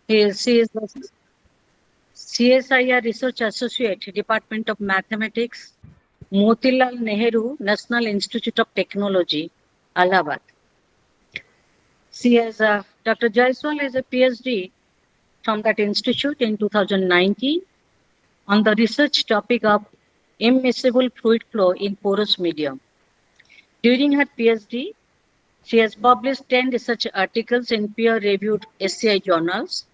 She is the CSIR Research Associate, Department of Mathematics, Motilal Nehru National Institute of Technology, Allahabad. She has Dr. Jaiswal is a PhD from that institute in 2019 on the research topic of immiscible fluid flow in porous medium. During her PhD, she has published 10 research articles in peer-reviewed SCI journals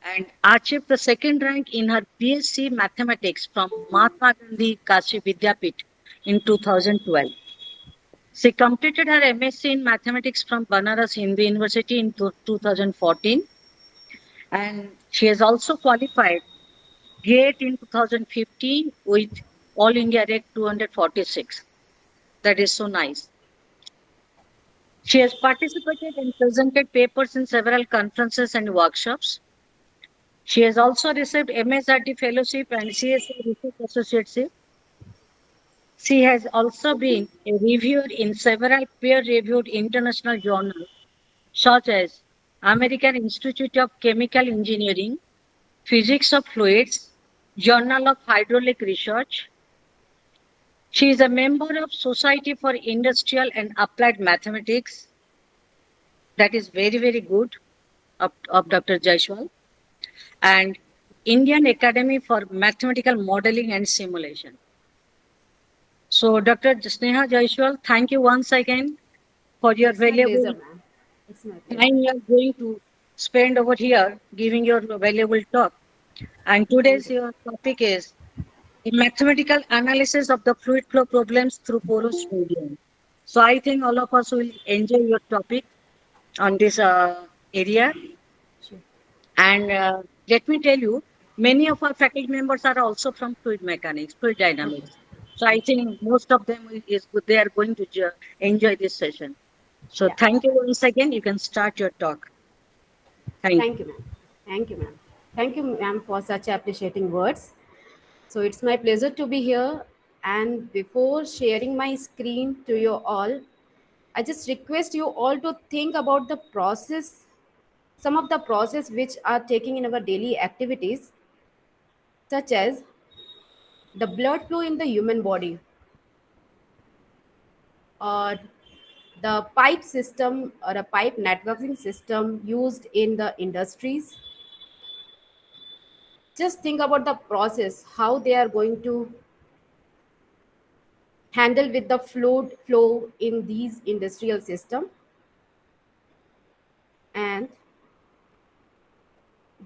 and achieved the second rank in her BSc Mathematics from Mahatma Gandhi Kashi Vidyapith in 2012. She completed her MSc in Mathematics from Banaras Hindu University in 2014, and she has also qualified GATE in 2015 with All India Rec 246. That is so nice. She has participated and presented papers in several conferences and workshops. She has also received MSRD Fellowship and CSA Research Associateship. She has also been reviewed in several peer-reviewed international journals, such as American Institute of Chemical Engineering, Physics of Fluids, Journal of Hydraulic Research. She is a member of Society for Industrial and Applied Mathematics. That is very, very good of Dr. Jaiswal. And Indian Academy for Mathematical Modeling and Simulation. So, Dr. Sneha Jaiswal, thank you once again for your It's my valuable pleasure, ma'am. It's my pleasure. time you are going to spend over here giving your valuable talk. And Thank today's you. your topic is the mathematical analysis of the fluid flow problems through porous medium. So, I think all of us will enjoy your topic on this area. Sure. And let me tell you, many of our faculty members are also from fluid mechanics, fluid Okay. dynamics. So I think most of them is good. They are going to enjoy this session. So Yeah. thank you once again. You can start your talk. Thank you. Thank you, ma'am. Thank you, ma'am. Thank you, ma'am, for such appreciating words. So it's my pleasure to be here. And before sharing my screen to you all, I just request you all to think about the process, some of the process which are taking in our daily activities, such as the blood flow in the human body, or the pipe system or a pipe networking system used in the industries. Just think about the process, how they are going to handle with the fluid flow in these industrial system. And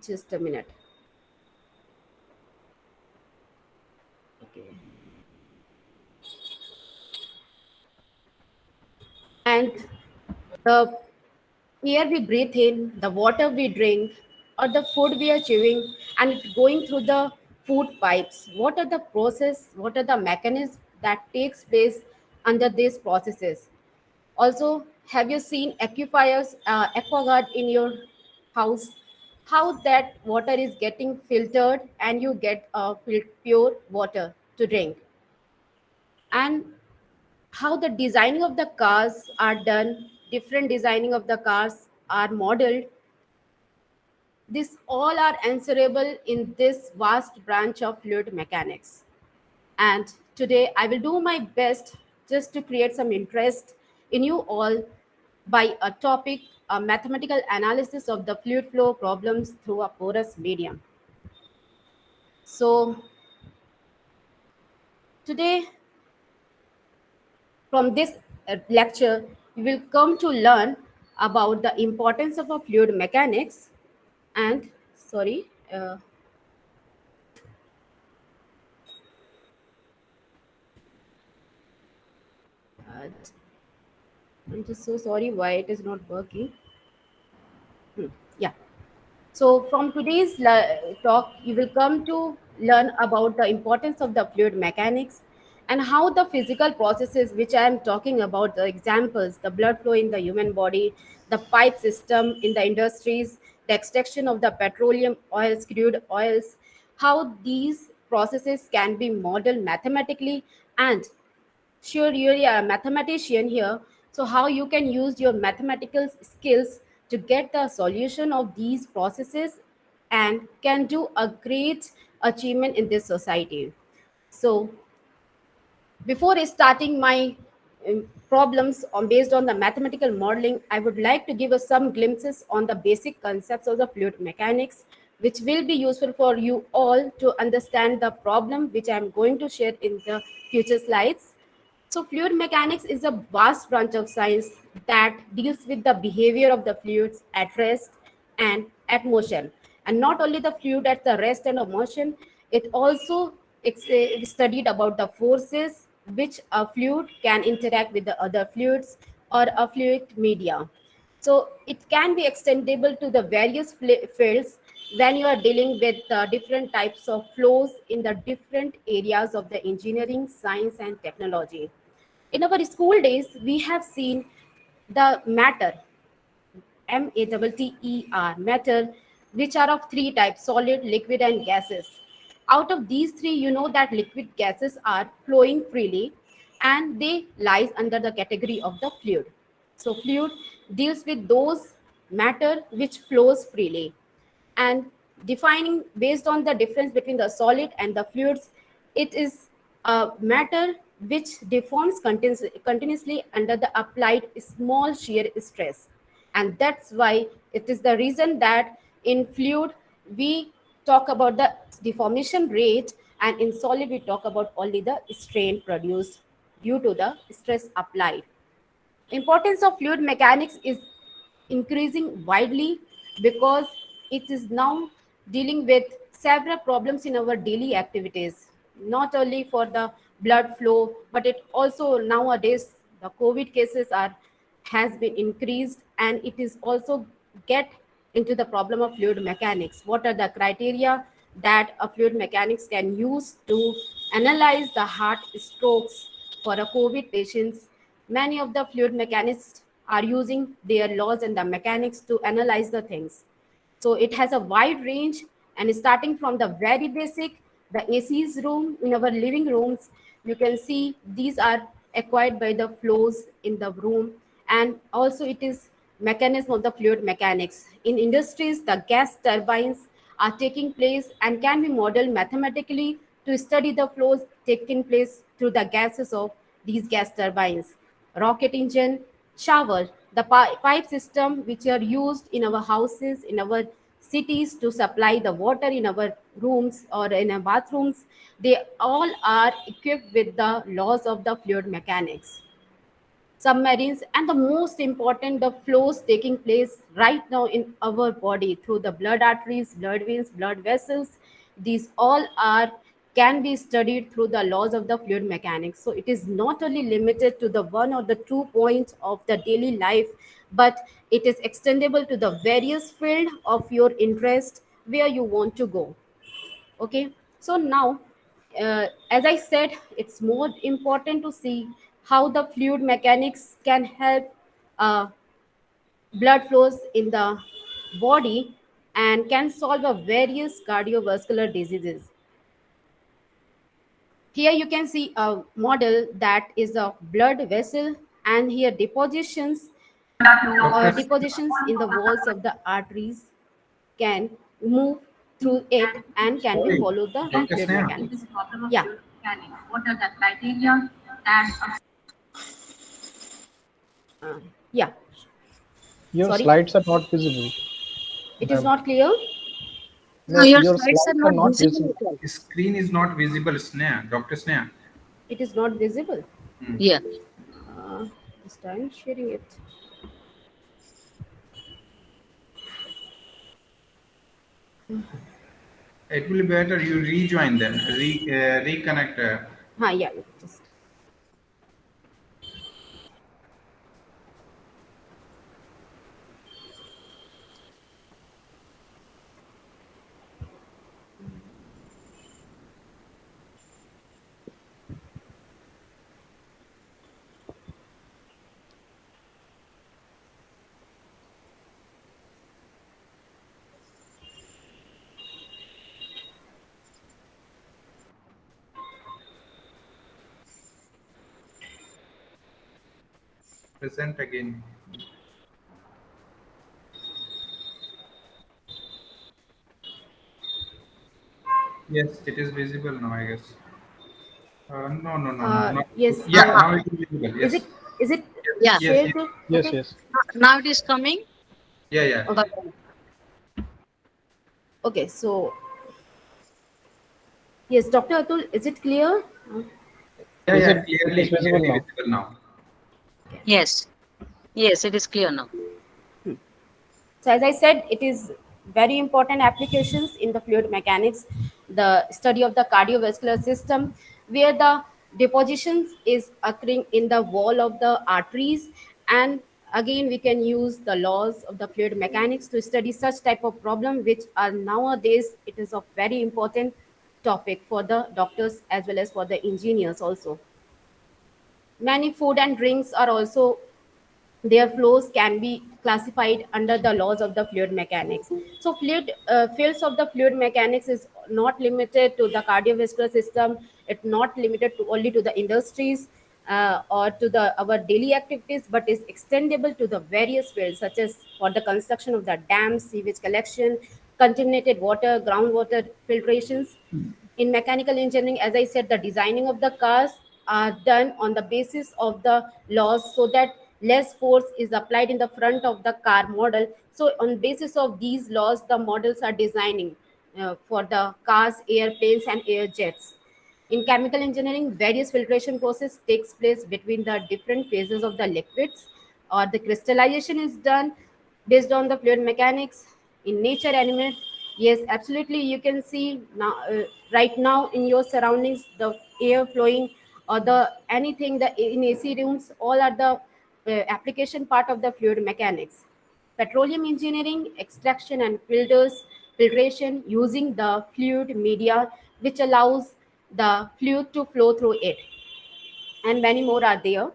just a minute. Okay. And the air we breathe in, the water we drink, or the food we are chewing, and it going through the food pipes. What are the process? What are the mechanisms that takes place under these processes? Also, have you seen aquifers, aquaguard in your house? How that water is getting filtered and you get pure water to drink, and how the designing of the cars are done, different designing of the cars are modeled. This all are answerable in this vast branch of fluid mechanics. And today I will do my best just to create some interest in you all by a topic, a mathematical analysis of the fluid flow problems through a porous medium. So today, from this lecture, you will come to learn about the importance of a fluid mechanics and sorry, uh, I'm just so sorry why it is not working. Yeah. So, from today's talk, you will come to learn about the importance of the fluid mechanics and how the physical processes, which I am talking about, the examples, the blood flow in the human body, the pipe system in the industries, the extraction of the petroleum oils, crude oils, how these processes can be modeled mathematically. And sure, you're a mathematician here, so how you can use your mathematical skills to get the solution of these processes and can do a great achievement in this society. So before starting my problems based on the mathematical modeling, I would like to give us some glimpses on the basic concepts of the fluid mechanics, which will be useful for you all to understand the problem which I am going to share in the future slides. So, fluid mechanics is a vast branch of science that deals with the behavior of the fluids at rest and at motion. And not only the fluid at the rest and of motion, it also studied about the forces which a fluid can interact with the other fluids or a fluid media. So it can be extendable to the various fields when you are dealing with different types of flows in the different areas of the engineering, science, and technology. In our school days, we have seen the matter, MATTER, matter, which are of three types: solid, liquid, and gases. Out of these three, you know that liquid gases are flowing freely and they lies under the category of the fluid. So, fluid deals with those matter which flows freely, and defining based on the difference between the solid and the fluids, it is a matter which deforms continuously under the applied small shear stress, and that's why it is the reason that in fluid we talk about the deformation rate, and in solid we talk about only the strain produced due to the stress applied. Importance of fluid mechanics is increasing widely because it is now dealing with several problems in our daily activities, not only for the blood flow, but it also nowadays the COVID cases are has been increased, and it is also get into the problem of fluid mechanics. What are the criteria that a fluid mechanics can use to analyze the heart strokes for a COVID patients? Many of the fluid mechanists are using their laws and the mechanics to analyze the things. So it has a wide range, and starting from the very basic, the AC's room in our living rooms, you can see these are acquired by the flows in the room, and also it is mechanism of the fluid mechanics. In industries, the gas turbines are taking place and can be modeled mathematically to study the flows taking place through the gases of these gas turbines. Rocket engine, shower, the pipe system which are used in our houses, in our cities to supply the water in our rooms or in our bathrooms, they all are equipped with the laws of the fluid mechanics. Submarines, and the most important, the flows taking place right now in our body through the blood arteries, blood veins, blood vessels. These all are can be studied through the laws of the fluid mechanics. So it is not only limited to the one or the 2 points of the daily life, but it is extendable to the various field of your interest where you want to go. Okay, so now as I said, it's more important to see how the fluid mechanics can help uh, blood flows in the body and can solve a various cardiovascular diseases. Here you can see a model that is a blood vessel, and here Dr. depositions in the walls of the arteries can move through it and can be Sorry, followed the Dr. fluid Sneha. mechanics. Yeah. What are the criteria that uh, yeah, Your sorry, slides are not visible, it is ma'am. not clear. No, No, your your slides are slides are not not visible visible. at all. screen is not visible, Sneha, Dr. Sneha? It is not visible. Yeah. Just I'm sharing it. It will be better you rejoin then, reconnect. Yeah, just Present again. Yes, it is visible now, I guess. No, no, no, no, not. Yes. Yeah, Uh, now it is visible. Is Yes, it is it yeah, yes, shared yes. there? Yes, Okay. yes. now it is coming, Yeah, yeah, but Okay. Okay. So yes, Dr. Atul, is it clear? yeah, Is yeah. it is visible Clearly now? visible now. yes, yes, it is clear now. So as I said, it is very important applications in the fluid mechanics, the study of the cardiovascular system, where the depositions is occurring in the wall of the arteries, and again we can use the laws of the fluid mechanics to study such type of problem, which are nowadays it is a very important topic for the doctors as well as for the engineers also. Many food and drinks are also their flows can be classified under the laws of the fluid mechanics. So fields of the fluid mechanics is not limited to the cardiovascular system. It's not limited to only to the industries or to the our daily activities, but is extendable to the various fields such as for the construction of the dams, sewage collection, contaminated water, groundwater filtrations. In mechanical engineering, as I said, the designing of the cars are done on the basis of the laws, so that less force is applied in the front of the car model. So on basis of these laws, the models are designing for the cars, airplanes and air jets. In chemical engineering, various filtration process takes place between the different phases of the liquids, or the crystallization is done based on the fluid mechanics. In nature element, yes, absolutely, you can see now, right now in your surroundings, the air flowing or the anything the in AC rooms, all are the application part of the fluid mechanics. Petroleum engineering, extraction and filtration using the fluid media, which allows the fluid to flow through it, and many more are there.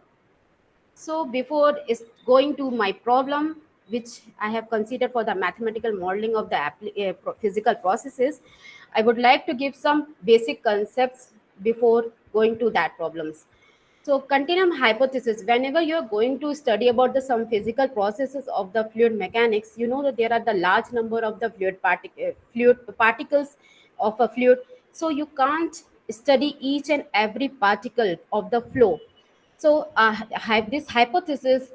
So before is going to my problem, which I have considered for the mathematical modeling of the physical processes, I would like to give some basic concepts before going to that problems. So continuum hypothesis, whenever you're going to study about the some physical processes of the fluid mechanics, you know that there are the large number of the fluid particles of a fluid. So you can't study each and every particle of the flow. So this hypothesis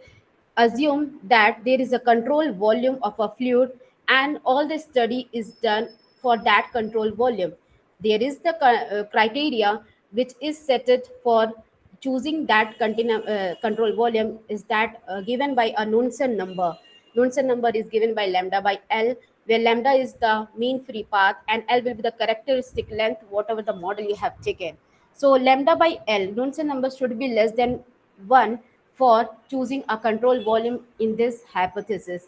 assume that there is a control volume of a fluid, and all the study is done for that control volume. There is the criteria which is set it for choosing that control volume is that given by a Nunsen number. Nunsen number is given by lambda by L, where lambda is the mean free path and L will be the characteristic length, whatever the model you have taken. So lambda by L, Nunsen number should be less than 1 for choosing a control volume in this hypothesis.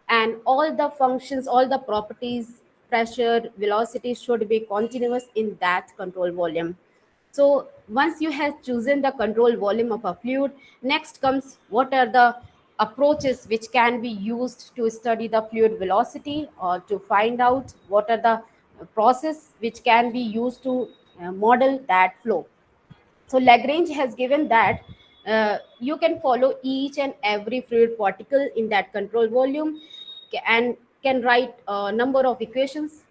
And all the functions, all the properties, pressure, velocity should be continuous in that control volume. So once you have chosen the control volume of a fluid, next comes what are the approaches which can be used to study the fluid velocity, or to find out what are the process which can be used to model that flow. So Lagrange has given that you can follow each and every fluid particle in that control volume, and can write a number of equations.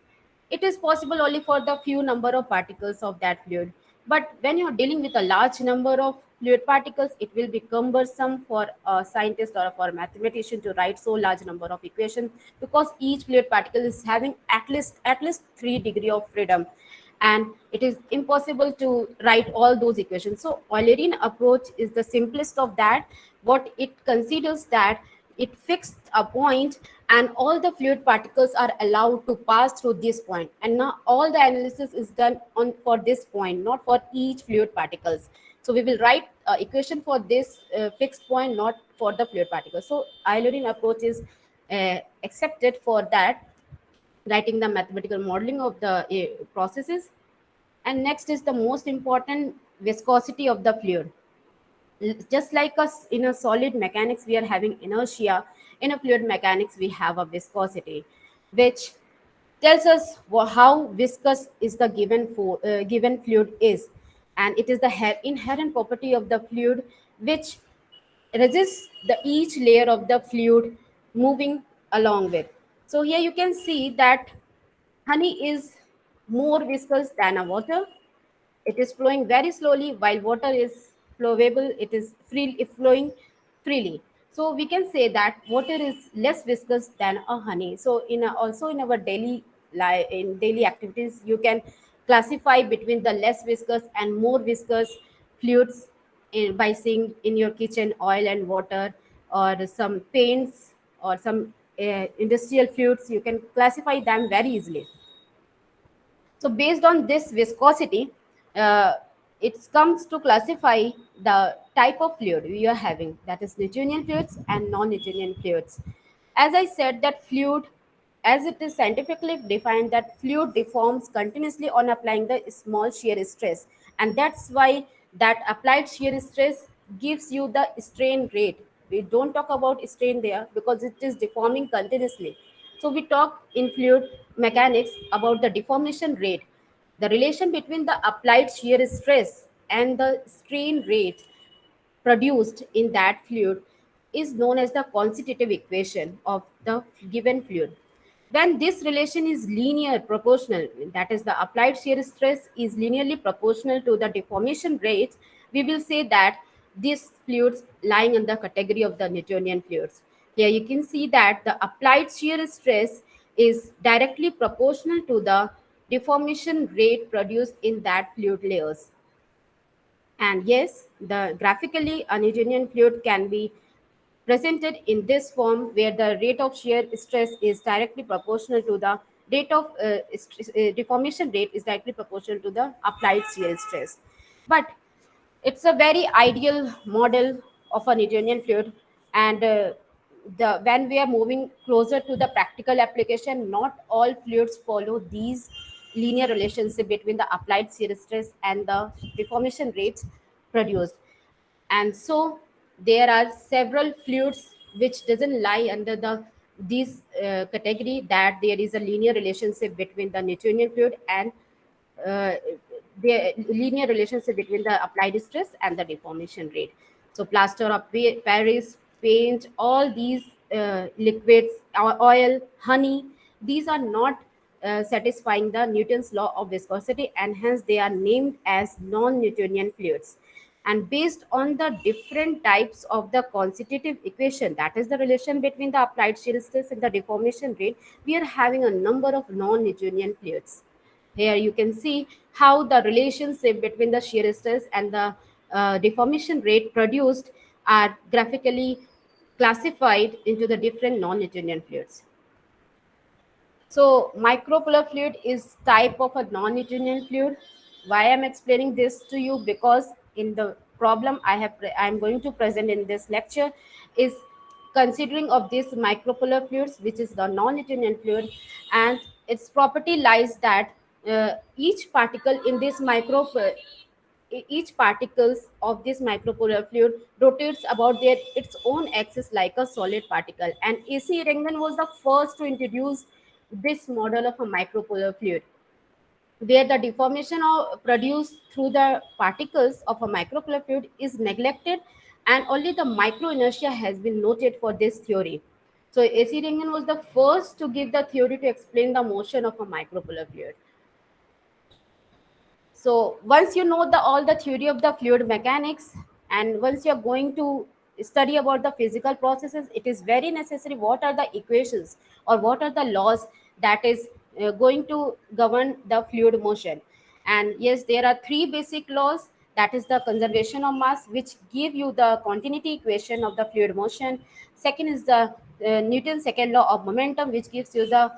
It is possible only for the few number of particles of that fluid. But when you're dealing with a large number of fluid particles, it will be cumbersome for a scientist or for a mathematician to write so large number of equations, because each fluid particle is having at least 3 degree of freedom, and it is impossible to write all those equations. So Eulerian approach is the simplest of that. What it considers that it fixed a point, and all the fluid particles are allowed to pass through this point, and now all the analysis is done on for this point, not for each fluid particles. So we will write equation for this fixed point, not for the fluid particles. So Eulerian approach is accepted for that, writing the mathematical modeling of the processes. And next is the most important, viscosity of the fluid. Just like us in a solid mechanics we are having inertia, in a fluid mechanics we have a viscosity, which tells us how viscous is the given fluid is, and it is the inherent property of the fluid which resists the each layer of the fluid moving along with. So here you can see that honey is more viscous than a water. It is flowing very slowly, while water is flowable. It is flowing freely. So we can say that water is less viscous than a honey. So also in our in daily activities, you can classify between the less viscous and more viscous fluids by seeing in your kitchen oil and water, or some paints, or some industrial fluids. You can classify them very easily. So based on this viscosity, uh, it comes to classify the type of fluid we are having, that is Newtonian fluids and non-Newtonian fluids. As I said, that fluid, as it is scientifically defined, that fluid deforms continuously on applying the small shear stress, and that's why that applied shear stress gives you the strain rate. We don't talk about strain there because it is deforming continuously. So we talk in fluid mechanics about the deformation rate. The relation between the applied shear stress and the strain rate produced in that fluid is known as the constitutive equation of the given fluid. When this relation is linear proportional, that is, the applied shear stress is linearly proportional to the deformation rate, we will say that these fluids lying in the category of the Newtonian fluids. Here you can see that the applied shear stress is directly proportional to the deformation rate produced in that fluid layers. And yes, the graphically a Newtonian fluid can be presented in this form, where the rate of shear stress is directly proportional to the rate of deformation rate is directly proportional to the applied shear stress. But it's a very ideal model of a Newtonian fluid, and the when we are moving closer to the practical application, not all fluids follow these linear relationship between the applied shear stress and the deformation rates produced. And so there are several fluids which doesn't lie under the this category, that there is a linear relationship between the Newtonian fluid and uh, the linear relationship between the applied stress and the deformation rate. So plaster of Paris, paint, all these liquids, oil, honey, these are not satisfying the Newton's law of viscosity, and hence they are named as non-Newtonian fluids. And based on the different types of the constitutive equation, that is the relation between the applied shear stress and the deformation rate, we are having a number of non-Newtonian fluids. Here you can see how the relationship between the shear stress and the deformation rate produced are graphically classified into the different non-Newtonian fluids. So micropolar fluid is type of a non-Newtonian fluid. Why I'm explaining this to you? Because in the problem I'm going to present in this lecture is considering of these micropolar fluids, which is the non-Newtonian fluid, and its property lies that each particle in this each particles of this micropolar fluid rotates about its own axis like a solid particle, and AC Rengen was the first to introduce this model of a micropolar fluid, where the deformation produced through the particles of a micropolar fluid is neglected, and only the micro inertia has been noted for this theory. So AC Rengen was the first to give the theory to explain the motion of a micropolar fluid. So once you know the all the theory of the fluid mechanics, and once you're going to study about the physical processes, it is very necessary what are the equations or what are the laws that is going to govern the fluid motion. And yes, there are three basic laws, that is the conservation of mass, which give you the continuity equation of the fluid motion. Second is the Newton's second law of momentum, which gives you the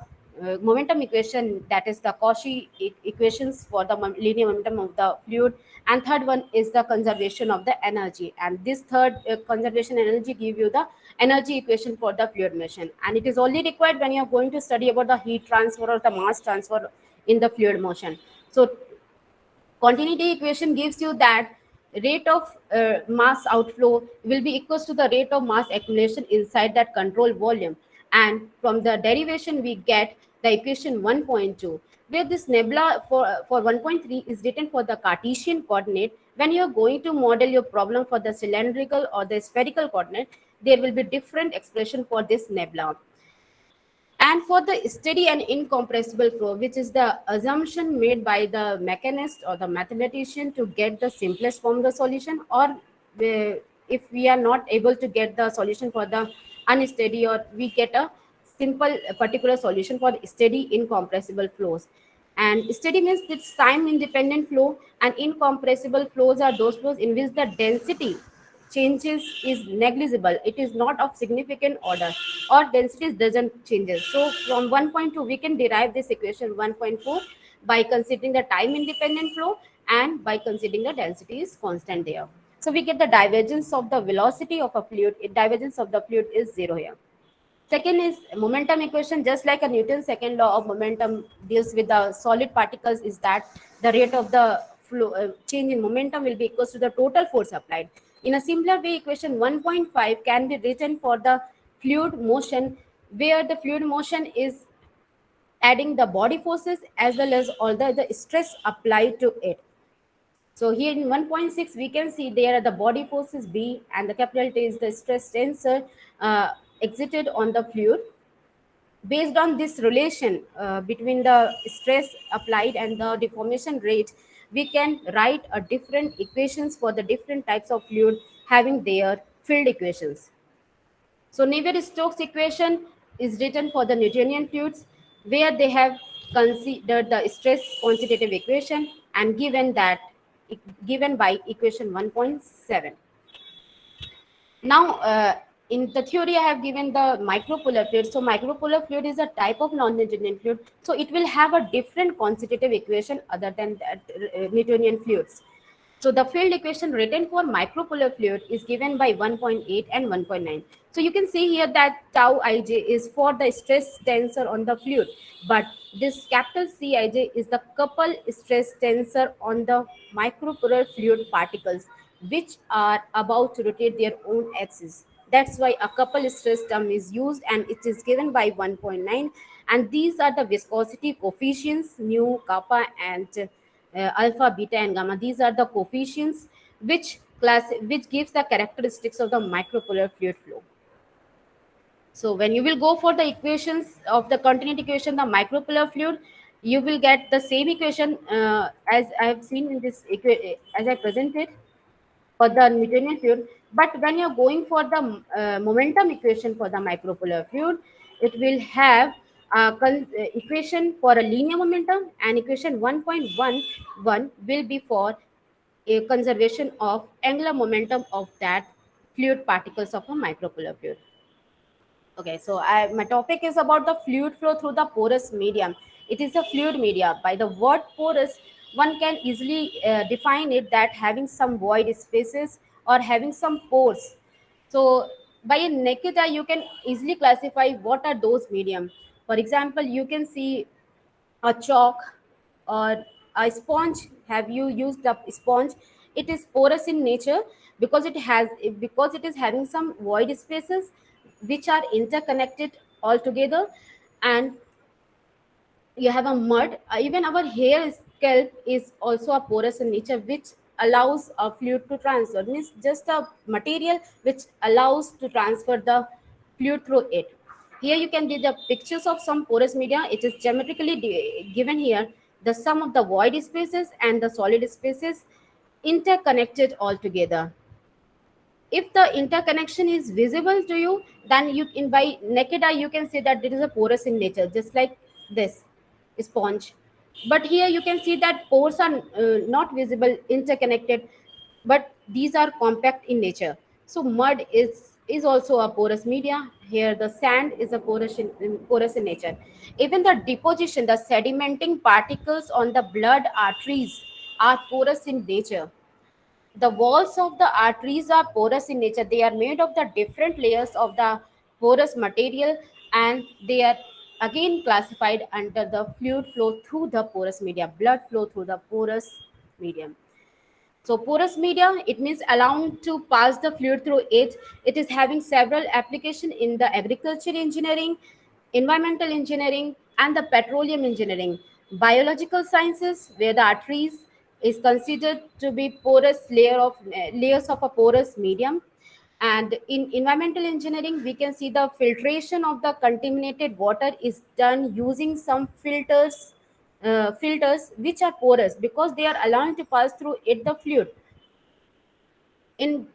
momentum equation, that is the Cauchy equations for the linear momentum of the fluid. And third one is the conservation of the energy, and this third conservation energy give you the energy equation for the fluid motion, and it is only required when you are going to study about the heat transfer or the mass transfer in the fluid motion. So continuity equation gives you that rate of mass outflow will be equals to the rate of mass accumulation inside that control volume, and from the derivation we get the equation 1.2, where this nebula for 1.3 is written for the Cartesian coordinate. When you are going to model your problem for the cylindrical or the spherical coordinate, there will be different expression for this nebula. And for the steady and incompressible flow, which is the assumption made by the mechanist or the mathematician to get the simplest form of the solution, or if we are not able to get the solution for the unsteady, or we get a simple particular solution for steady incompressible flows. And steady means it's time independent flow, and incompressible flows are those flows in which the density changes is negligible, it is not of significant order, or density doesn't changes. So from 1.2 we can derive this equation 1.4 by considering the time independent flow and by considering the density is constant there. So we get the divergence of the velocity of a fluid. Divergence of the fluid is zero here. Second is momentum equation. Just like a Newton's second law of momentum deals with the solid particles, is that the rate of the flow, change in momentum will be equals to the total force applied. In a similar way, equation 1.5 can be written for the fluid motion, where the fluid motion is adding the body forces as well as all the stress applied to it. So here in 1.6, we can see there are the body forces B, and the capital T is the stress tensor exerted on the fluid. Based on this relation between the stress applied and the deformation rate, we can write a different equations for the different types of fluid having their field equations. So Navier-Stokes equation is written for the Newtonian fluids, where they have considered the stress quantitative equation and given by equation 1.7. Now, in the theory, I have given the micropolar fluid. So, micropolar fluid is a type of non-Newtonian fluid. So, it will have a different quantitative equation other than that, Newtonian fluids. So, the field equation written for micropolar fluid is given by 1.8 and 1.9. So, you can see here that tau ij is for the stress tensor on the fluid, but this capital Cij is the couple stress tensor on the micropolar fluid particles, which are about to rotate their own axis. That's why a couple stress term is used, and it is given by 1.9. And these are the viscosity coefficients mu, kappa, and alpha, beta, and gamma. These are the coefficients which gives the characteristics of the micropolar fluid flow. So when you will go for the equations of the continuity equation, the micropolar fluid, you will get the same equation as I have seen in this as I presented for the Newtonian fluid. But when you're going for the momentum equation for the micropolar fluid, it will have a equation for a linear momentum, and equation 1.11 will be for a conservation of angular momentum of that fluid particles of a micropolar fluid. Okay, so my topic is about the fluid flow through the porous medium. It is a fluid media. By the word porous, one can easily define it that having some void spaces or having some pores. So by a naked eye, you can easily classify what are those medium. For example, you can see a chalk or a sponge. Have you used the sponge? It is porous in nature because it is having some void spaces which are interconnected all together. And you have a mud. Even our hair scalp is also a porous in nature, which allows a fluid to transfer. Means just a material which allows to transfer the fluid through it. Here you can see the pictures of some porous media. It is geometrically given here. The sum of the void spaces and the solid spaces interconnected all together. If the interconnection is visible to you, then you in by naked eye you can say that there is a porous in nature, just like this sponge. But here you can see that pores are not visible, interconnected, but these are compact in nature. So mud is also a porous media. Here the sand is a porous in nature. Even the deposition, the sedimenting particles on the blood arteries are porous in nature. The walls of the arteries are porous in nature. They are made of the different layers of the porous material, and they are again classified under the fluid flow through the porous media, blood flow through the porous medium. So porous media, it means allowing to pass the fluid through it. It is having several application in the agriculture engineering, environmental engineering, and the petroleum engineering. Biological sciences, where the arteries is considered to be porous layers of a porous medium. And in environmental engineering, we can see the filtration of the contaminated water is done using some filters which are porous because they are allowing to pass through it the fluid. In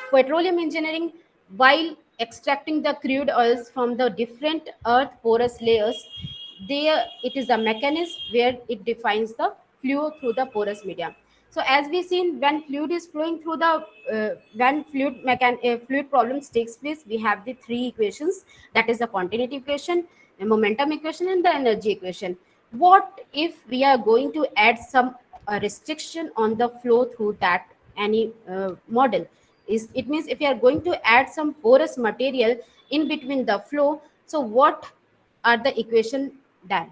petroleum engineering, while extracting the crude oils from the different earth porous layers, there it is a mechanism where it defines the flow through the porous medium. So as we seen, when fluid is flowing through the when fluid problems takes place, we have the three equations, that is the continuity equation, the momentum equation, and the energy equation. What if we are going to add some restriction on the flow through that any model? Is it means if you are going to add some porous material in between the flow, so what are the equation done?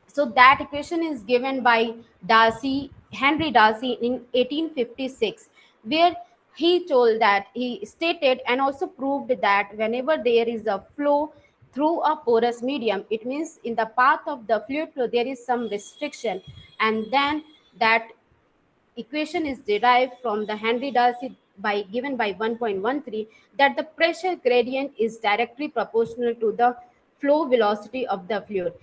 So that equation is given by Henry Darcy in 1856, where he told that he stated and also proved that whenever there is a flow through a porous medium, it means in the path of the fluid flow there is some restriction, and then that equation is derived from the Henry Darcy by given by 1.13, that the pressure gradient is directly proportional to the flow velocity of the fluid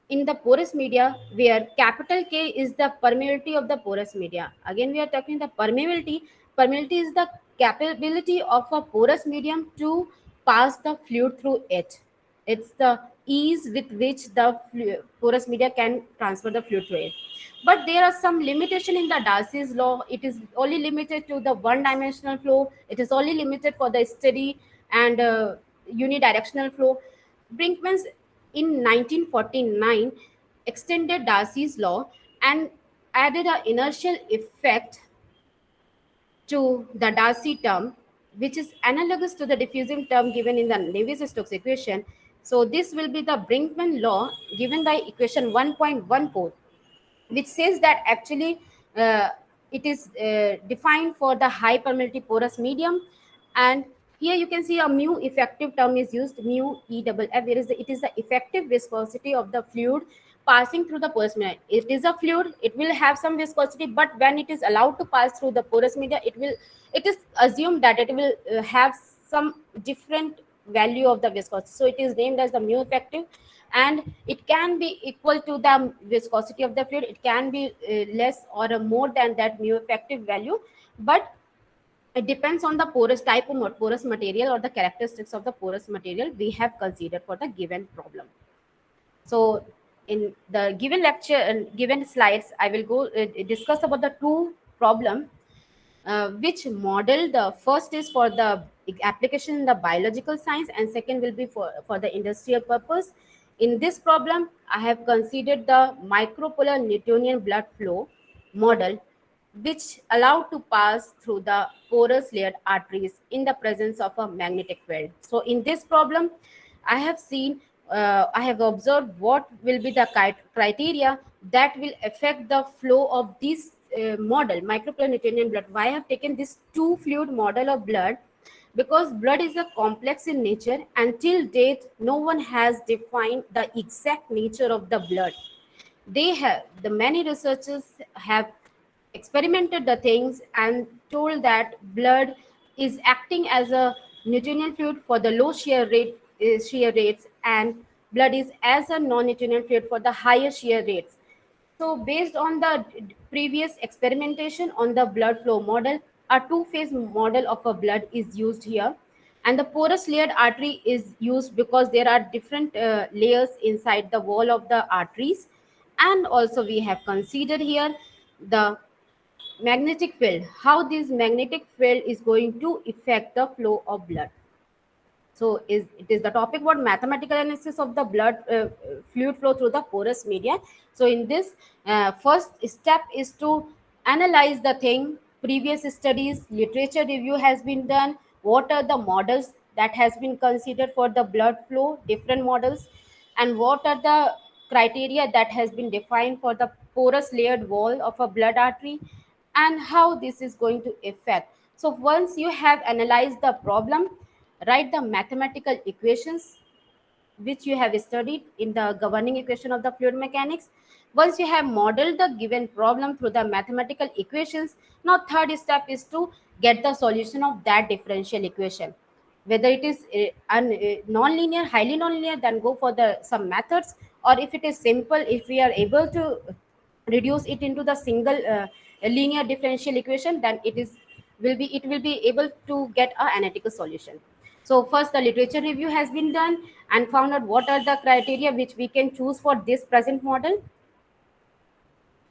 in the porous media, where capital K is the permeability of the porous media. Again, we are talking the permeability. Permeability is the capability of a porous medium to pass the fluid through it. It's the ease with which the porous media can transfer the fluid through it. But there are some limitation in the Darcy's law. It is only limited to the one-dimensional flow. It is only limited for the steady and unidirectional flow. Brinkman's in 1949 extended Darcy's law and added an inertial effect to the Darcy term, which is analogous to the diffusive term given in the Navier-Stokes equation. So this will be the Brinkman law given by equation 1.14, which says that actually uh, it is defined for the high permeability porous medium. And here you can see a mu effective term is used, mu e double f, where it is the effective viscosity of the fluid passing through the porous media. It is a fluid, it will have some viscosity, but when it is allowed to pass through the porous media, it is assumed that it will have some different value of the viscosity, so it is named as the mu effective. And it can be equal to the viscosity of the fluid, it can be less or more than that mu effective value, but it depends on the porous type of porous material or the characteristics of the porous material we have considered for the given problem. So in the given lecture and given slides, I will go discuss about the two problem which model. The first is for the application in the biological science, and second will be for the industrial purpose. In this problem, I have considered the micropolar Newtonian blood flow model, which allowed to pass through the porous layered arteries in the presence of a magnetic field. So in this problem, I have seen, I have observed what will be the criteria that will affect the flow of this model, microplanetarian blood. Why I have taken this two fluid model of blood? Because blood is a complex in nature. Until date, no one has defined the exact nature of the blood. The many researchers have experimented the things and told that blood is acting as a Newtonian fluid for the low shear rates, and blood is as a non-Newtonian fluid for the higher shear rates. So based on the previous experimentation on the blood flow model, a two-phase model of a blood is used here. And the porous layered artery is used because there are different layers inside the wall of the arteries. And also we have considered here the magnetic field, how this magnetic field is going to affect the flow of blood. So it is the topic about mathematical analysis of the blood fluid flow through the porous media. So in this first step is to analyze the thing. Previous studies, literature review has been done. What are the models that has been considered for the blood flow, different models, and what are the criteria that has been defined for the porous layered wall of a blood artery, and how this is going to affect. So once you have analyzed the problem, write the mathematical equations which you have studied in the governing equation of the fluid mechanics. Once you have modeled the given problem through the mathematical equations, now third step is to get the solution of that differential equation. Whether it is non-linear, highly non-linear, then go for the some methods, or if it is simple, if we are able to reduce it into the single linear differential equation, then it will be able to get a analytical solution. So first the literature review has been done and found out what are the criteria which we can choose for this present model.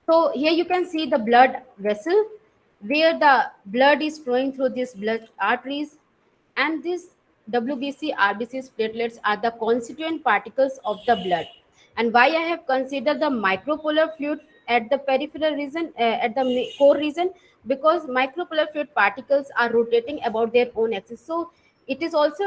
So here you can see the blood vessel where the blood is flowing through these blood arteries, and these WBC, RBCs, platelets are the constituent particles of the blood. And why I have considered the micropolar fluid at the peripheral region, at the core region, because micropolar fluid particles are rotating about their own axis. So it is also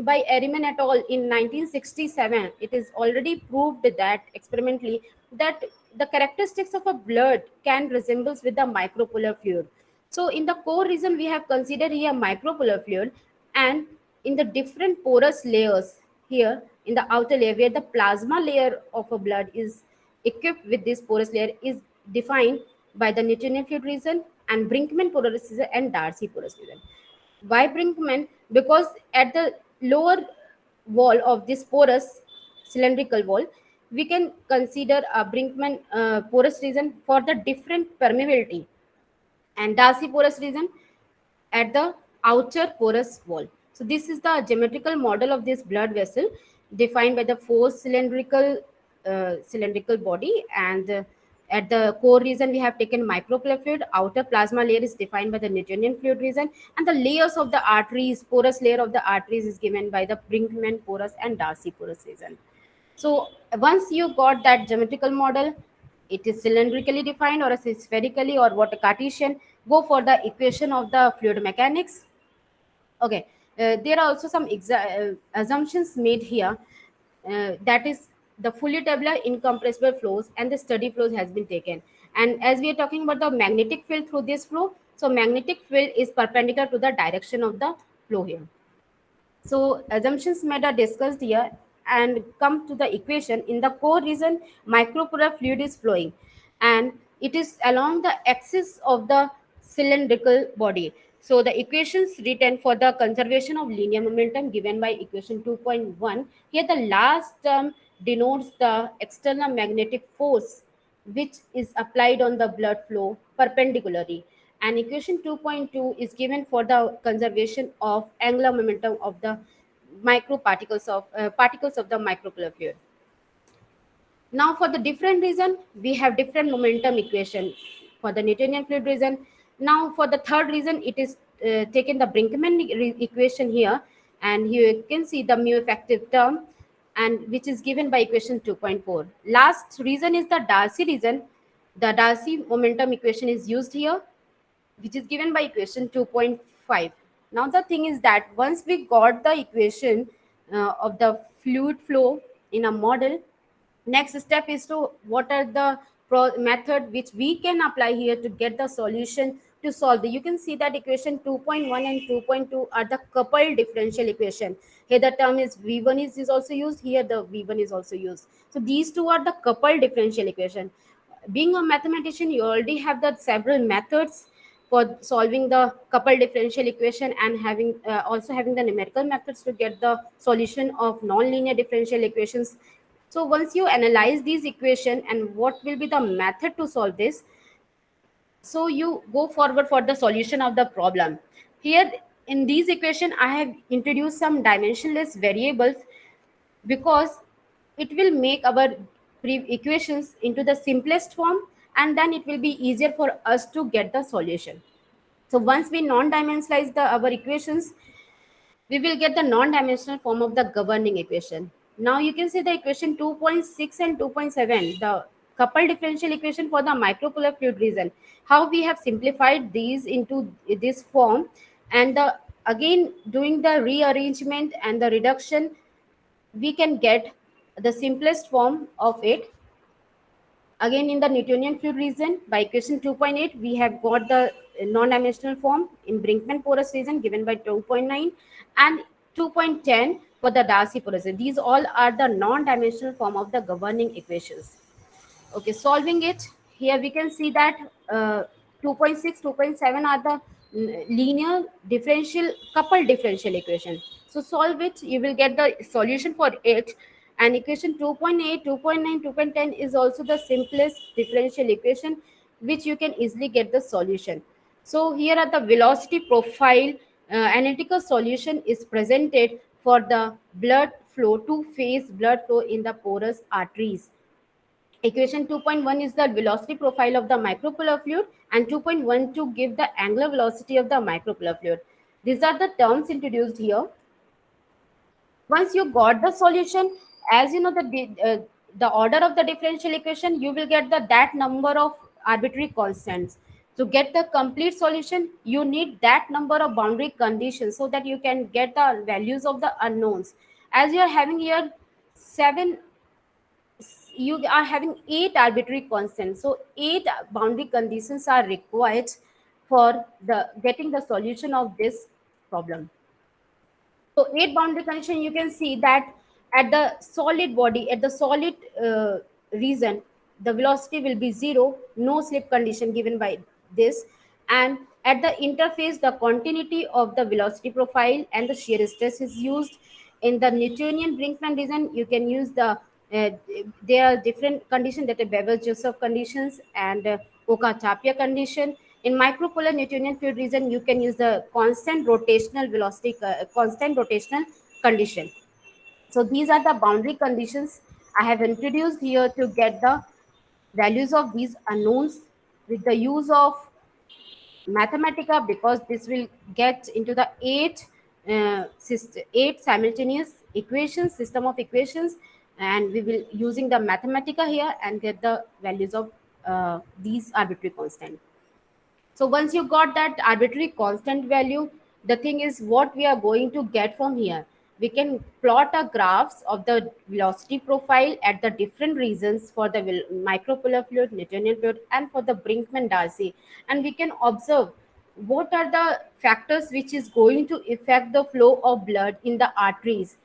by Eriman et al. In 1967, it is already proved that experimentally that the characteristics of a blood can resembles with the micropolar fluid. So in the core region, we have considered here micropolar fluid, and in the different porous layers here in the outer layer where the plasma layer of a blood is equipped with this porous layer is defined by the Newtonian fluid region and Brinkman porous region and Darcy porous region. Why Brinkman? Because at the lower wall of this porous cylindrical wall, we can consider a Brinkman porous region for the different permeability, and Darcy porous region at the outer porous wall. So this is the geometrical model of this blood vessel defined by the four cylindrical body, and at the core region we have taken micropolar fluid. Outer plasma layer is defined by the Newtonian fluid region, and the layers of the arteries, porous layer of the arteries is given by the Brinkman porous and Darcy porous region. So once you got that geometrical model, it is cylindrically defined or spherically or what a Cartesian, go for the equation of the fluid mechanics. Okay, there are also some assumptions made here. That is the fully tabular incompressible flows and the steady flows has been taken. And as we are talking about the magnetic field through this flow, so magnetic field is perpendicular to the direction of the flow here. So assumptions made are discussed here and come to the equation. In the core region, micropolar fluid is flowing, and it is along the axis of the cylindrical body. So the equations written for the conservation of linear momentum given by equation 2.1. Here the last term denotes the external magnetic force which is applied on the blood flow perpendicularly, and equation 2.2 is given for the conservation of angular momentum of the microparticles of particles of the micropolar fluid. Now for the different reason, we have different momentum equation for the Newtonian fluid reason. Now for the third reason, it is taken the Brinkman equation here, and here you can see the mu effective term, and which is given by equation 2.4. Last reason is the Darcy reason. The Darcy momentum equation is used here, which is given by equation 2.5. Now the thing is that once we got the equation of the fluid flow in a model, next step is to what are the method which we can apply here to get the solution to solve the, you can see that equation 2.1 and 2.2 are the coupled differential equation. Here the term is v1 is also used, here the v1 is also used. So these two are the coupled differential equation. Being a mathematician, you already have the several methods for solving the coupled differential equation, and having also having the numerical methods to get the solution of non-linear differential equations. So once you analyze these equation and what will be the method to solve this, so you go forward for the solution of the problem. Here in these equation I have introduced some dimensionless variables because it will make our equations into the simplest form, and then it will be easier for us to get the solution. So once we non-dimensionalize our equations, we will get the non-dimensional form of the governing equation. Now you can see the equation 2.6 and 2.7, the coupled differential equation for the micropolar fluid region. How we have simplified these into this form, and again doing the rearrangement and the reduction, we can get the simplest form of it. Again, in the Newtonian fluid region, by equation 2.8, we have got the non-dimensional form in Brinkman porous region given by 2.9, and 2.10 for the Darcy porosity. These all are the non-dimensional form of the governing equations. Okay, solving it, here we can see that 2.6, 2.7 are the linear differential coupled differential equation. So solve it, you will get the solution for it. And equation 2.8, 2.9, 2.10 is also the simplest differential equation which you can easily get the solution. So here are the velocity profile. Analytical solution is presented for the blood flow, two-phase blood flow in the porous arteries. Equation 2.1 is the velocity profile of the micropolar fluid, and 2.12 give the angular velocity of the micropolar fluid. These are the terms introduced here. Once you got the solution, as you know the order of the differential equation, you will get that number of arbitrary constants. To get the complete solution, you need that number of boundary conditions so that you can get the values of the unknowns. As you are having here 7, you are having 8 arbitrary constants, so 8 boundary conditions are required for the getting the solution of this problem. So 8 boundary condition, you can see that at the solid body, at the solid region, the velocity will be 0, no slip condition given by this. And at the interface, the continuity of the velocity profile and the shear stress is used. In the Newtonian Brinkman region, you can use the there are different conditions, that are Weber-Joseph conditions and Oka-Tapia condition. In micropolar Newtonian fluid region, you can use the constant rotational velocity, constant rotational condition. So these are the boundary conditions I have introduced here to get the values of these unknowns with the use of Mathematica, because this will get into the 8 simultaneous equations, system of equations, and we will using the Mathematica here and get the values of these arbitrary constant. So once you got that arbitrary constant value, the thing is what we are going to get from here. We can plot a graphs of the velocity profile at the different regions for the micropolar fluid, Newtonian fluid, and for the Brinkman-Darcy. And we can observe what are the factors which is going to affect the flow of blood in the arteries.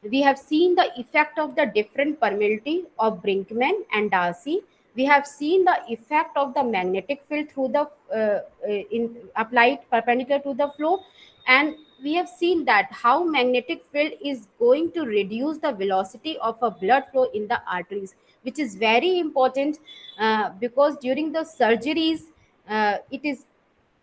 We have seen the effect of the different permeability of Brinkman and Darcy. We have seen the effect of the magnetic field through the applied perpendicular to the flow, and we have seen that how magnetic field is going to reduce the velocity of a blood flow in the arteries, which is very important because during the surgeries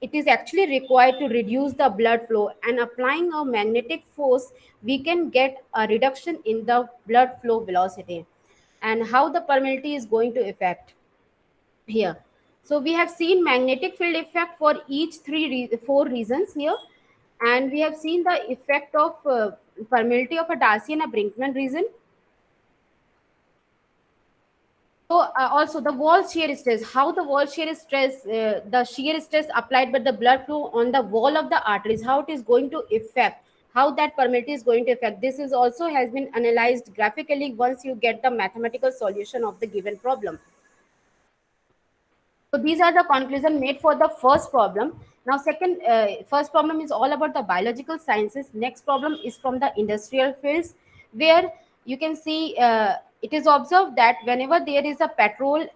it is actually required to reduce the blood flow, and applying a magnetic force we can get a reduction in the blood flow velocity. And how the permeability is going to affect here. So we have seen magnetic field effect for each 4 reasons here, and we have seen the effect of permeability of a Darcy and a Brinkman region. So also the wall shear stress, how the wall shear stress, the shear stress applied by the blood flow on the wall of the arteries, how it is going to affect, how that permeability is going to affect. This is also has been analyzed graphically once you get the mathematical solution of the given problem. So these are the conclusion made for the first problem. Now first problem is all about the biological sciences. Next problem is from the industrial fields, where you can see it is observed that whenever there is a petrol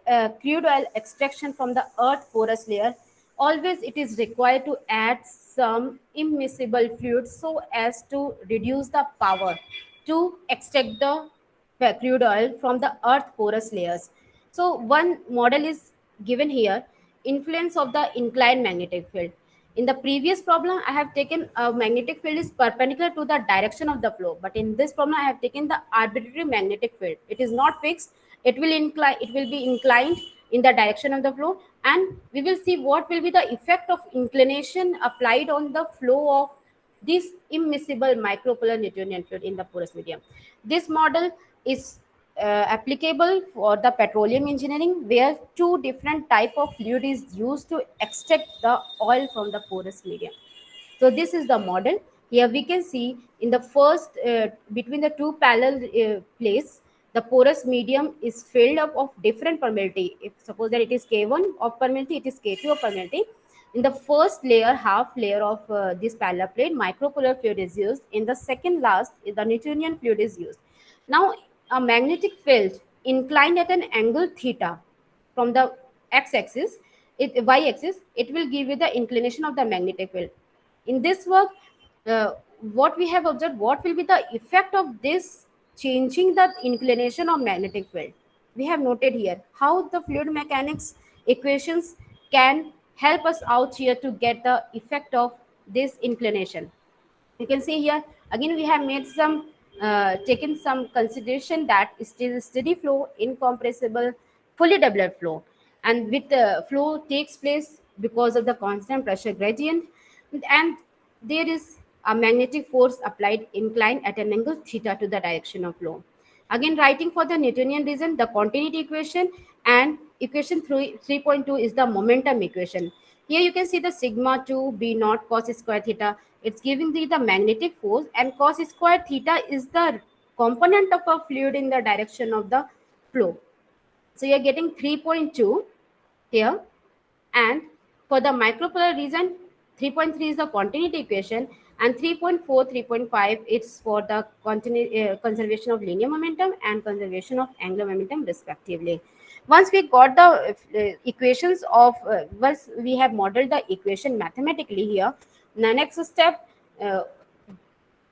crude oil extraction from the earth porous layer, always it is required to add some immiscible fluid so as to reduce the power to extract the crude oil from the earth porous layers. So one model is given here, influence of the inclined magnetic field. In the previous problem, I have taken a magnetic field is perpendicular to the direction of the flow, but in this problem, I have taken the arbitrary magnetic field. It is not fixed. It will incline. It will be inclined in the direction of the flow, and we will see what will be the effect of inclination applied on the flow of this immiscible micropolar Newtonian fluid in the porous medium. This model is applicable for the petroleum engineering, where 2 different type of fluid is used to extract the oil from the porous medium. So this is the model. Here we can see in the first between the 2 parallel plates, the porous medium is filled up of different permeability. If suppose that it is K1 of permeability, it is K2 of permeability. In the first layer, half layer of this parallel plate, micropolar fluid is used. In the second last, the Newtonian fluid is used. Now, a magnetic field inclined at an angle theta from the x-axis, y-axis, it will give you the inclination of the magnetic field. In this work, what we have observed, what will be the effect of this changing the inclination of magnetic field? We have noted here how the fluid mechanics equations can help us out here to get the effect of this inclination. You can see here again we have made some taken some consideration that still steady flow, incompressible, fully developed flow, and with the flow takes place because of the constant pressure gradient, and there is a magnetic force applied inclined at an angle theta to the direction of flow. Again, writing for the Newtonian reason, the continuity equation, and equation 3.2 is the momentum equation. Here you can see the sigma 2 b naught cos square theta. It's giving the magnetic force, and cos square theta is the component of a fluid in the direction of the flow. So you're getting 3.2 here, and for the micropolar region, 3.3 is the continuity equation, and 3.4, 3.5 it's for the conservation of linear momentum and conservation of angular momentum respectively. Once we got the equations of once we have modeled the equation mathematically here, the next step, uh,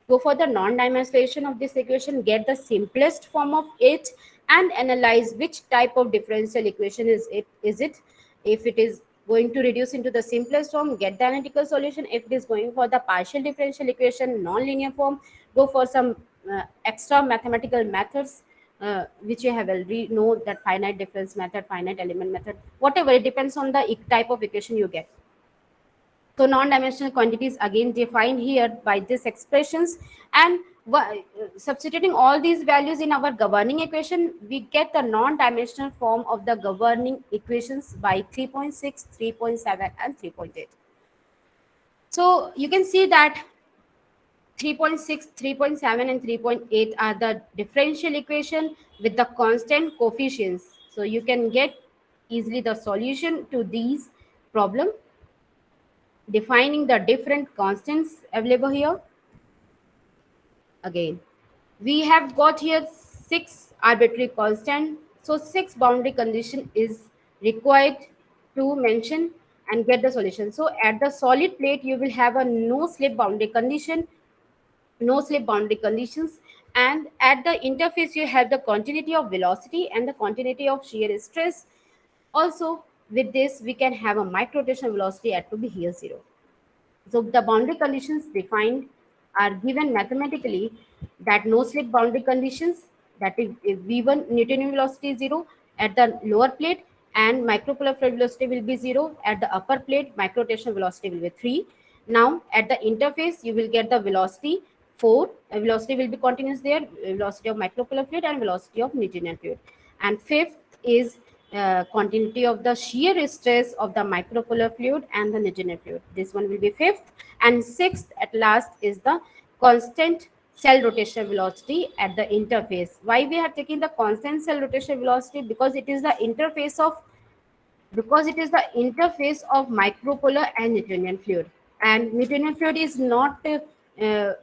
go for the non-dimensionalization of this equation, get the simplest form of it, and analyze which type of differential equation is it. If it is going to reduce into the simplest form, get the analytical solution. If it is going for the partial differential equation non-linear form, go for some extra mathematical methods, which you have already know, that finite difference method, finite element method, whatever, it depends on the type of equation you get. So non-dimensional quantities again defined here by these expressions, and substituting all these values in our governing equation, we get the non-dimensional form of the governing equations by 3.6, 3.7, and 3.8. So you can see that 3.6, 3.7, and 3.8 are the differential equation with the constant coefficients. So you can get easily the solution to these problem, defining the different constants available here. Again, we have got here 6 arbitrary constant, so 6 boundary condition is required to mention and get the solution. So at the solid plate you will have a no slip boundary condition, no slip boundary conditions, and at the interface you have the continuity of velocity and the continuity of shear stress. Also with this we can have a micro rotational velocity at to be here 0. So the boundary conditions defined are given mathematically, that no slip boundary conditions, that if V1 Newtonian velocity is 0 at the lower plate, and micropolar fluid velocity will be 0 at the upper plate, microrotational velocity will be 3. Now at the interface you will get the velocity 4, velocity will be continuous there, velocity of micropolar fluid and velocity of Newtonian fluid. And fifth is continuity of the shear stress of the micropolar fluid and the Newtonian fluid. This one will be fifth. And sixth at last is the constant cell rotational velocity at the interface. Why we have taken the constant cell rotational velocity? Because it is the interface of micropolar and Newtonian fluid, and Newtonian fluid is uh,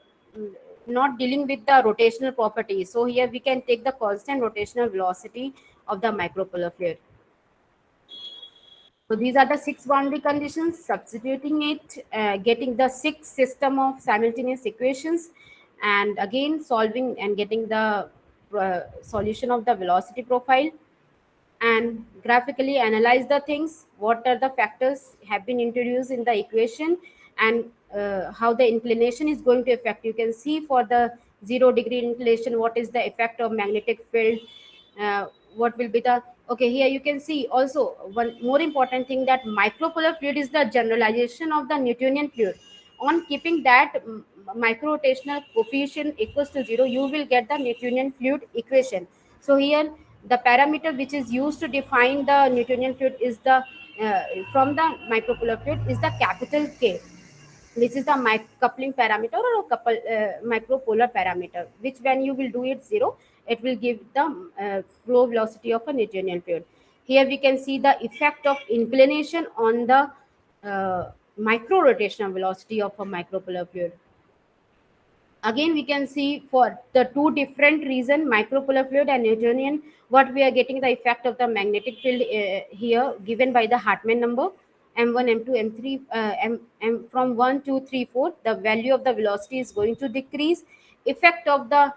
not dealing with the rotational property. So here we can take the constant rotational velocity of the micropolar fluid. So these are the 6 boundary conditions. Substituting it, getting the 6 system of simultaneous equations, and again solving and getting the solution of the velocity profile, and graphically analyze the things, what are the factors have been introduced in the equation, and how the inclination is going to affect. You can see for the 0 degree inclination what is the effect of magnetic field, what will be the, okay, here you can see also one more important thing, that micropolar fluid is the generalization of the Newtonian fluid. On keeping that micro rotational coefficient equals to 0, you will get the Newtonian fluid equation. So here the parameter which is used to define the Newtonian fluid is the from the micropolar fluid is the capital K, which is the coupling parameter or a couple micropolar parameter, which when you will do it 0, it will give the flow velocity of a Newtonian fluid. Here we can see the effect of inclination on the micro rotational velocity of a micropolar fluid. Again, we can see for the two different reason, micropolar fluid and Newtonian, what we are getting the effect of the magnetic field here given by the Hartmann number m1, m2, m3, from 1, 2, 3, 4. The value of the velocity is going to decrease. Effect of the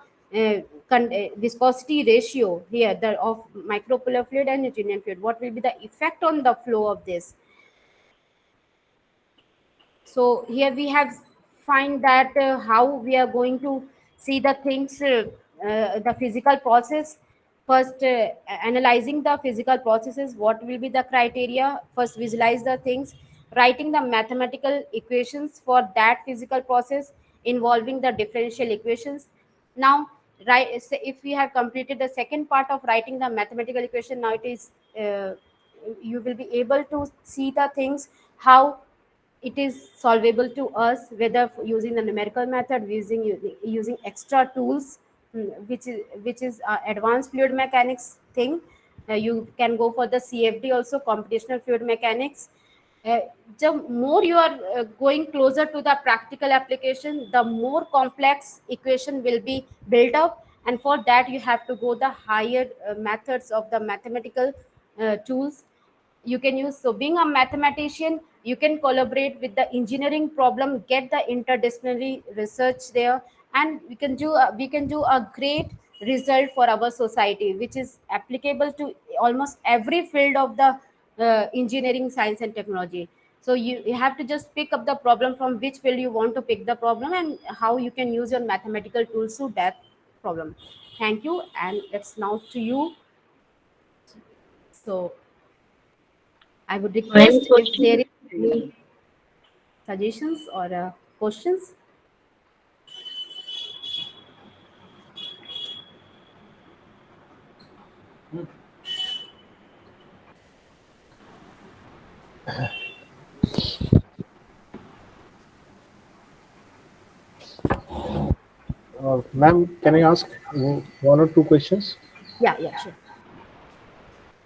viscosity ratio here, the of micropolar fluid and Newtonian fluid. What will be the effect on the flow of this? So here we have find that how we are going to see the things, the physical process. First, analyzing the physical processes, what will be the criteria? First, visualize the things, writing the mathematical equations for that physical process involving the differential equations. Now, right, so if we have completed the second part of writing the mathematical equation, now it is you will be able to see the things how it is solvable to us, whether using the numerical method, using extra tools, which is advanced fluid mechanics thing. You can go for the CFD also, computational fluid mechanics. uh, the more you are going closer to the practical application, the more complex equation will be built up, and for that you have to go the higher methods of the mathematical tools you can use. So being a mathematician, you can collaborate with the engineering problem, get the interdisciplinary research there, and we can do a great result for our society, which is applicable to almost every field of the engineering, science and technology. So you have to just pick up the problem from which field you want to pick the problem, and how you can use your mathematical tools to that problem. Thank you, and it's now to you. So I would Any request if there question? is any suggestions or questions. Ma'am, can I ask one or two questions? Yeah, yeah, sure.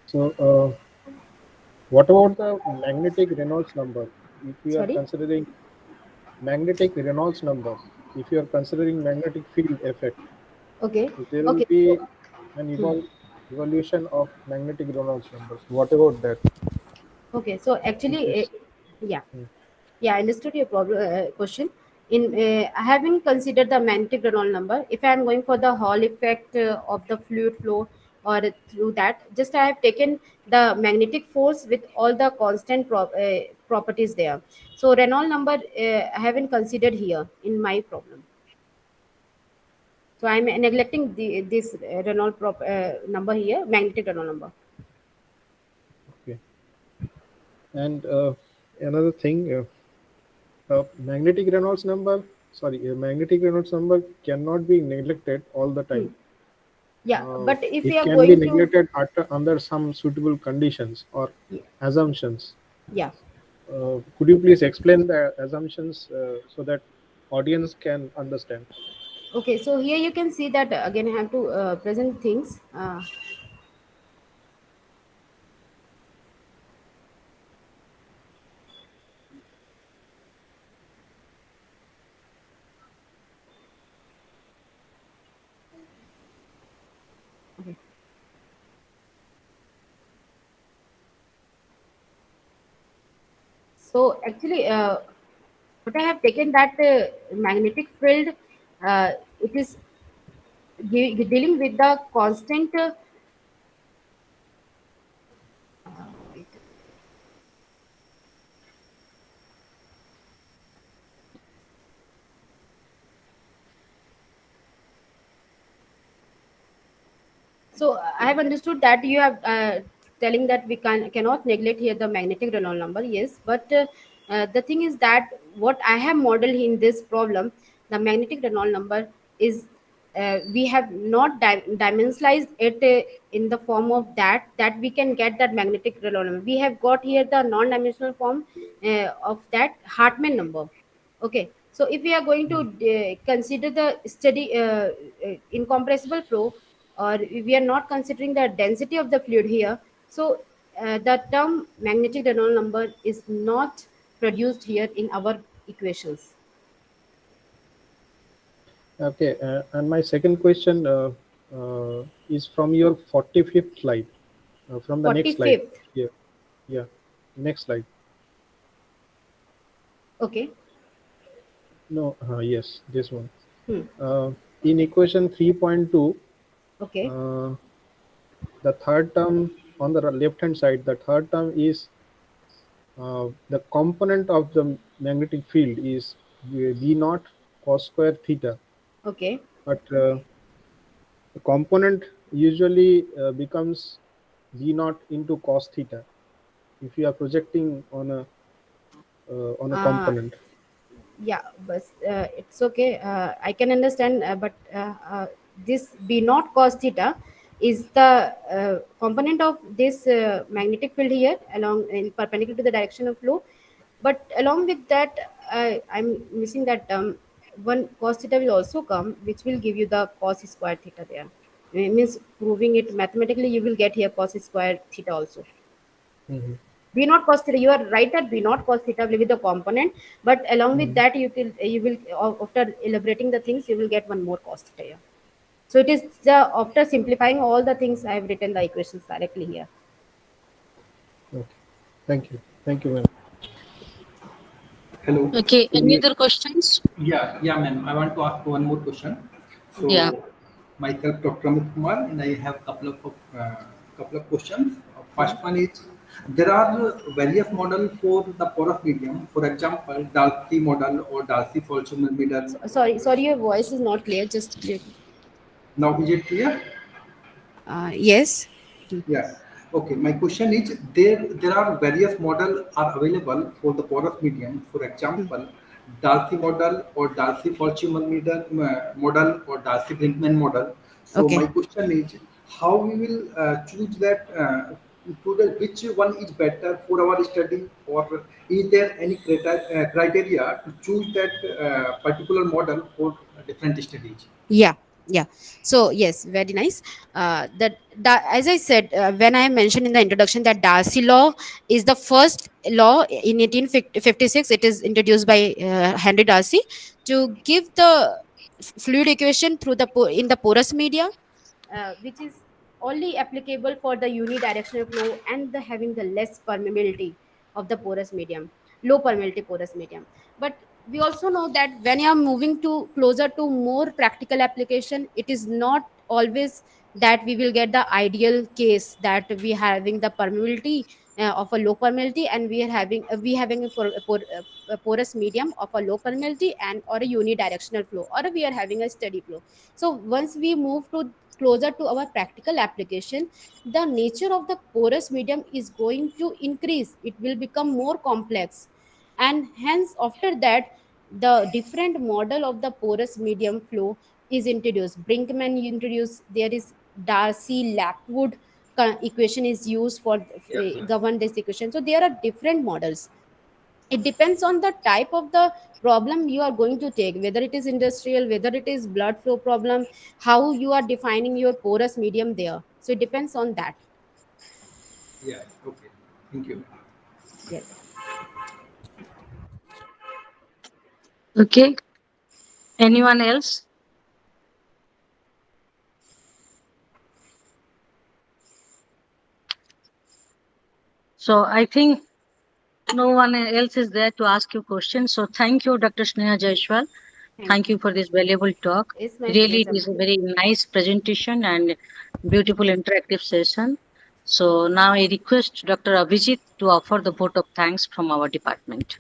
So, what about the magnetic Reynolds number? If we are Sorry. considering magnetic Reynolds number, if you are considering magnetic field effect, Okay. there will Okay. be an Hmm. evolution of magnetic Reynolds numbers. What about that? Okay. So If actually, it's, yeah, hmm, yeah, I understood your problem question. In having considered the magnetic Reynolds number, if I am going for the Hall effect of the fluid flow, or through that, just I have taken the magnetic force with all the constant properties there. So Reynolds number I haven't considered here in my problem. So I'm neglecting this Reynolds number here, magnetic Reynolds number. okay. And another thing, magnetic Reynolds number, sorry, a magnetic Reynolds number cannot be neglected all the Hmm. time. Yeah, but if we It are can be going to, neglected under some suitable conditions or yeah, assumptions. yeah. Could you please explain the assumptions so that audience can understand? Okay, so here you can see that again I have to present things. Okay. So actually, what I have taken that magnetic field, it is dealing with the constant. Wait. So I have understood that you have telling that we cannot neglect here the magnetic Reynolds number. Yes, but the thing is that what I have modeled in this problem, the magnetic Reynolds number is we have not dimensionalized it in the form of that we can get that magnetic Reynolds number. We have got here the non-dimensional form of that Hartmann number. Okay, so if we are going to consider the steady incompressible flow, or we are not considering the density of the fluid here, so the term magnetic Reynolds number is not produced here in our equations. Okay, and my second question is from your 45th slide, from the next slide. 45th. Yeah, yeah, next slide. Okay. No, yes, this one. Hmm. In equation 3.2, Okay. the third term on the left hand side, the third term is the component of the magnetic field is V naught cos square theta, Okay. but the component usually becomes V naught into cos theta if you are projecting on a Uh, component. yeah, but it's okay. I can understand, but this b naught cos theta is the component of this magnetic field here along in perpendicular to the direction of flow. But along with that, I'm missing that one cos theta will also come, which will give you the cos square theta there. It means proving it mathematically, you will get here cos square theta also. Mhm. B naught cos theta. You are right that B naught cos theta will be the component, but along with Mhm. that, you will after elaborating the things, you will get one more cos theta here. So it is the after simplifying all the things, I have written the equations directly here. Okay. Thank you, ma'am. Hello. Okay, So any other questions? yeah, ma'am. I want to ask one more question. Yeah. So, myself, Dr. Amit Kumar, and I have couple of questions. Yeah. First one is there are various models for the porous medium. For example, Darcy model or Darcy-Folchman model. Sorry, your voice is not clear. Just clear. Now, is it clear? Yes. Yeah. Okay. My question is there are various models are available for the porous medium. For example, Darcy model or Darcy-Folchman model or Darcy-Brinkman model. So my Okay. question is how we will choose that to the which one is better for our study, or is there any criteria to choose that particular model for different studies? Yeah, yeah. So yes, very nice. That as I said when I mentioned in the introduction that Darcy law is the first law in 1856. It is introduced by Henry Darcy to give the fluid equation through in the porous media, which is only applicable for the unidirectional flow and the having the less permeability of the porous medium, low permeability porous medium. But we also know that when you are moving to closer to more practical application, it is not always that we will get the ideal case that we having the permeability of a low permeability, and we having a porous medium of a low permeability and or a unidirectional flow, or we are having a steady flow. So once we move to closer to our practical application, the nature of the porous medium is going to increase. It will become more complex, and hence after that the different model of the porous medium flow is introduced. Brinkman introduced. There is Darcy Lockwood equation is used for Yes, govern this equation. So there are different models. It depends on the type of the problem you are going to take, whether it is industrial, whether it is blood flow problem, how you are defining your porous medium there. So it depends on that. yeah. Okay. Thank you. Yeah. Okay. Anyone else? So I think no one else is there to ask you questions. So thank you, Dr. Sneha Jaiswal. Thank Thank you. you for this valuable talk. It's my Really, it pleasure, is a ma'am. very nice presentation and beautiful interactive session. So now I request Dr. Abhijit to offer the vote of thanks from our department.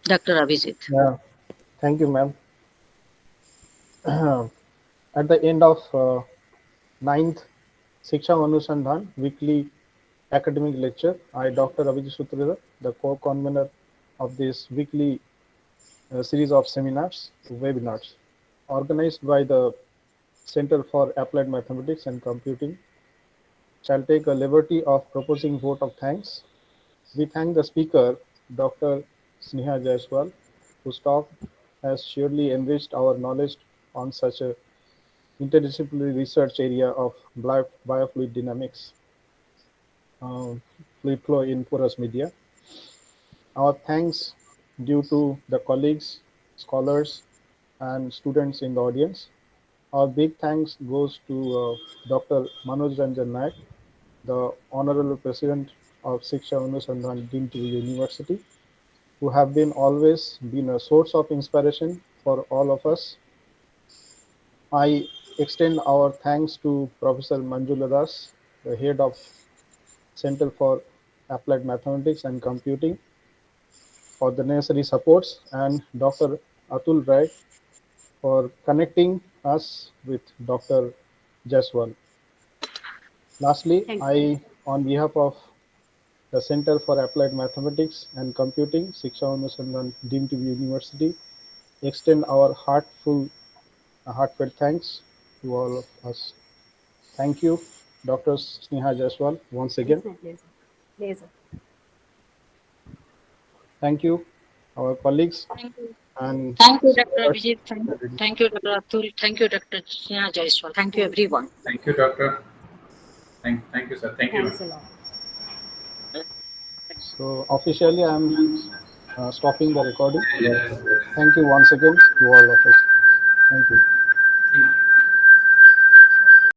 Dr. Abhijit. Yeah, thank you, ma'am. At the end of ninth Siksha Anusandhan weekly academic lecture, I, Dr. Abhijit Sutreda, the co-convener of this weekly series of seminars, webinars, organized by the Center for Applied Mathematics and Computing, shall take a liberty of proposing vote of thanks. We thank the speaker, Dr. Sneha Jaiswal, whose talk has surely enriched our knowledge on such a interdisciplinary research area of biofluid dynamics, fluid flow in porous media. Our thanks due to the colleagues, scholars, and students in the audience. Our big thanks goes to Dr. Manoj Ranjan Naik, the Honorable President of Siksha Anusandhan Dept University, who have been always been a source of inspiration for all of us. I extend our thanks to Professor Manjula Das, the head of Center for Applied Mathematics and Computing, for the necessary supports, and Dr. Atul Rai for connecting us with Dr. Jaiswal. Lastly, Thank you. on behalf of the Center for Applied Mathematics and Computing, Siksha Anusandhan Demt University, extend our heartfelt thanks to all of us. Thank you, Dr. Sneha Jaiswal, once again. It's my pleasure. Pleasure. Thank you, our colleagues Thank you. and Thank you, Dr. scholars. Abhijit. Thank you, Dr. Atul. Thank you, Dr. Sneha Jaiswal. Thank you, Thank you. everyone. Thank you, doctor. Thank you, sir. Thank you, Thanks ma'am. a lot. So officially, I'm stopping the recording. Thank you once again to all of us. Thank you.